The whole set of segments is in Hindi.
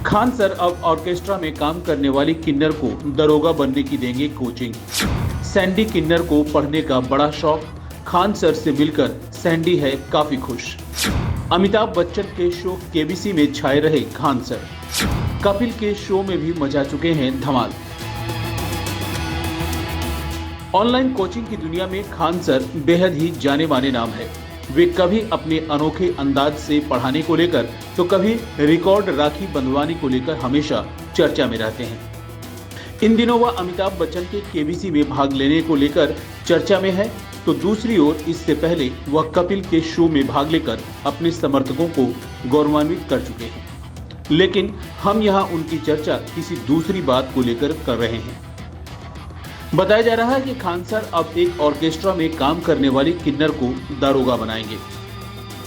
खान सर अब ऑर्केस्ट्रा में काम करने वाली किन्नर को दरोगा बनने की देंगे कोचिंग। सैंडी किन्नर को पढ़ने का बड़ा शौक। खान सर से मिलकर सैंडी है काफी खुश। अमिताभ बच्चन के शो केबीसी में छाए रहे खान सर। कपिल के शो में भी मचा चुके हैं धमाल। ऑनलाइन कोचिंग की दुनिया में खान सर बेहद ही जाने माने नाम है। वे कभी अपने अनोखे अंदाज से पढ़ाने को लेकर तो कभी रिकॉर्ड राखी बंधवाने को लेकर हमेशा चर्चा में रहते हैं। इन दिनों वह अमिताभ बच्चन के केबीसी में भाग लेने को लेकर चर्चा में है, तो दूसरी ओर इससे पहले वह कपिल के शो में भाग लेकर अपने समर्थकों को गौरवान्वित कर चुके हैं। लेकिन हम यहाँ उनकी चर्चा किसी दूसरी बात को लेकर कर रहे हैं। बताया जा रहा है कि खान सर अब एक ऑर्केस्ट्रा में काम करने वाली किन्नर को दारोगा बनाएंगे।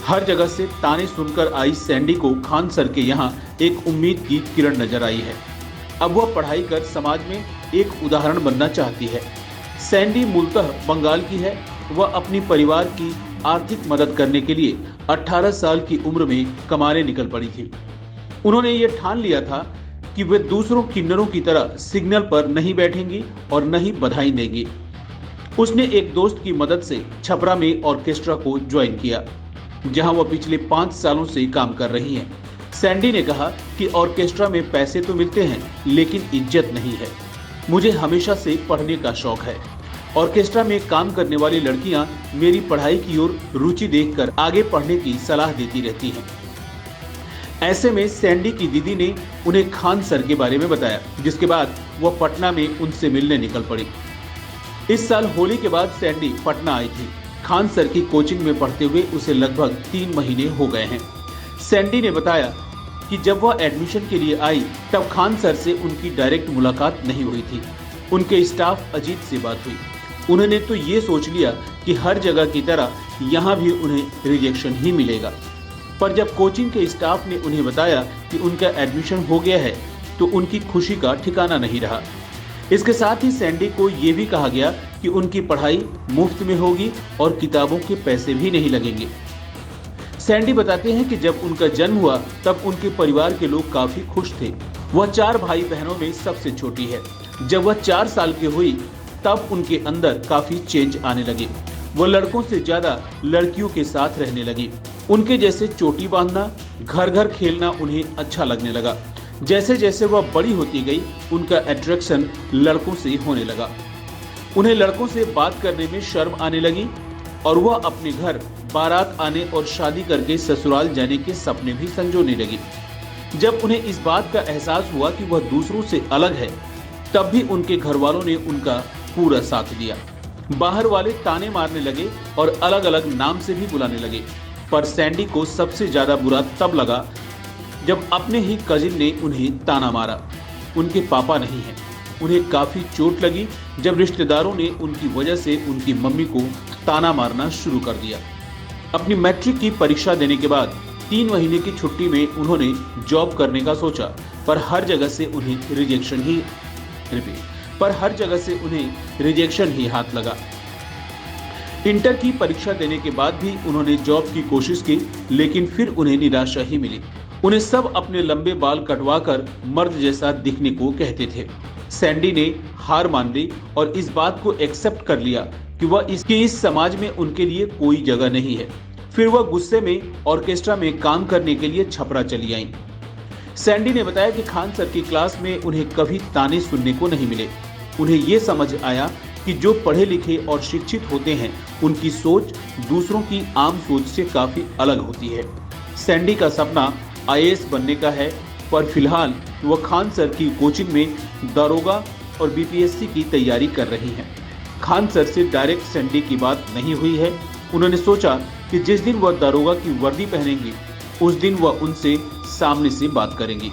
हर जगह से ताने सुनकर आई सैंडी को खान सर के यहाँ एक उम्मीद की किरण नजर आई है। अब वह पढ़ाई कर समाज में एक उदाहरण बनना चाहती है। सैंडी मूलतः बंगाल की है। वह अपनी परिवार की आर्थिक मदद करने के लिए 18 साल की उम्र में कमाने निकल पड़ी थी। उन्होंने ये ठान लिया था कि वे दूसरों किन्नरों की तरह सिग्नल पर नहीं बैठेंगी और न ही बधाई देंगी। उसने एक दोस्त की मदद से छपरा में ऑर्केस्ट्रा को ज्वाइन किया, जहां वह पिछले 5 सालों से काम कर रही हैं। सैंडी ने कहा कि ऑर्केस्ट्रा में पैसे तो मिलते हैं, लेकिन इज्जत नहीं है। मुझे हमेशा से पढ़ने का शौक है। ऑर्केस्ट्रा में काम करने वाली लड़कियां मेरी पढ़ाई की ओर रुचि देखकर आगे पढ़ने की सलाह देती रहती हैं। ऐसे में सैंडी की दीदी ने उन्हें खान सर के बारे में बताया, जिसके बाद वह पटना में उनसे मिलने निकल पड़ी। इस साल होली के बाद सैंडी पटना आई थी। खान सर की कोचिंग में पढ़ते हुए उसे लगभग 3 महीने हो गए हैं। सैंडी ने बताया कि जब वह एडमिशन के लिए आई तब खान सर से उनकी डायरेक्ट मुलाकात नहीं हुई थी। उनके स्टाफ अजीत से बात हुई। उन्होंने तो ये सोच लिया कि हर जगह की तरह यहाँ भी उन्हें रिजेक्शन ही मिलेगा। पर जब कोचिंग के स्टाफ ने उन्हें बताया कि उनका एडमिशन हो गया है तो उनकी खुशी का ठिकाना नहीं रहा। इसके साथ ही सैंडी को ये भी कहा गया कि उनकी पढ़ाई मुफ्त में होगी और किताबों के पैसे भी नहीं लगेंगे। सैंडी बताते हैं कि जब उनका जन्म हुआ तब उनके परिवार के लोग काफी खुश थे। वह 4 भाई बहनों में सबसे छोटी है। जब वह 4 साल की हुई तब उनके अंदर काफी चेंज आने लगे। वह लड़कों से ज्यादा लड़कियों के साथ रहने लगी। उनके जैसे चोटी बांधना, घर घर खेलना उन्हें अच्छा लगने लगा। जैसे जैसे वह बड़ी होती गई उनका अट्रैक्शन लड़कों से होने लगा। उन्हें लड़कों से बात करने में शर्म आने लगी और वह अपने घर बारात आने और शादी करके ससुराल जाने के सपने भी संजोने लगी। जब उन्हें इस बात का एहसास हुआ कि वह दूसरों से अलग है, तब भी उनके घर वालों ने उनका पूरा साथ दिया। बाहर वाले ताने मारने लगे और अलग अलग नाम से भी बुलाने लगे। पर सैंडी को सबसे ज्यादा बुरा तब लगा जब अपने ही कजिन ने उन्हें ताना मारा। उनके पापा नहीं हैं। उन्हें काफी चोट लगी जब रिश्तेदारों ने उनकी वजह से उनकी मम्मी को ताना मारना शुरू कर दिया। अपनी मैट्रिक की परीक्षा देने के बाद 3 महीने की छुट्टी में उन्होंने जॉब करने का सोचा, पर हर जगह से उन्हें रिजेक्शन ही हाथ लगा। इंटर की परीक्षा देने के बाद भी उन्होंने जॉब की कोशिश की, लेकिन फिर उन्हें निराशा ही मिली। उन्हें सब अपने लंबे बाल कटवाकर मर्द जैसा दिखने को कहते थे। सैंडी ने हार मान ली और इस बात को एक्सेप्ट कर लिया कि इस समाज में उनके लिए कोई जगह नहीं है। फिर वह गुस्से में ऑर्केस्ट्रा में काम करने के लिए छपरा चली आईं। सैंडी ने बताया कि खान सर की क्लास में उन्हें कभी ताने सुनने को नहीं मिले। उन्हें ये समझ आया कि जो पढ़े लिखे और शिक्षित होते हैं उनकी सोच दूसरों की आम सोच से काफी अलग होती है। सैंडी का सपना आईएएस बनने का है, पर फिलहाल वह खान सर की कोचिंग में दारोगा और बीपीएससी की तैयारी कर रही हैं। खान सर से डायरेक्ट सैंडी की बात नहीं हुई है। उन्होंने सोचा कि जिस दिन वह दारोगा की वर्दी पहनेंगी उस दिन वह उनसे सामने से बात करेंगी।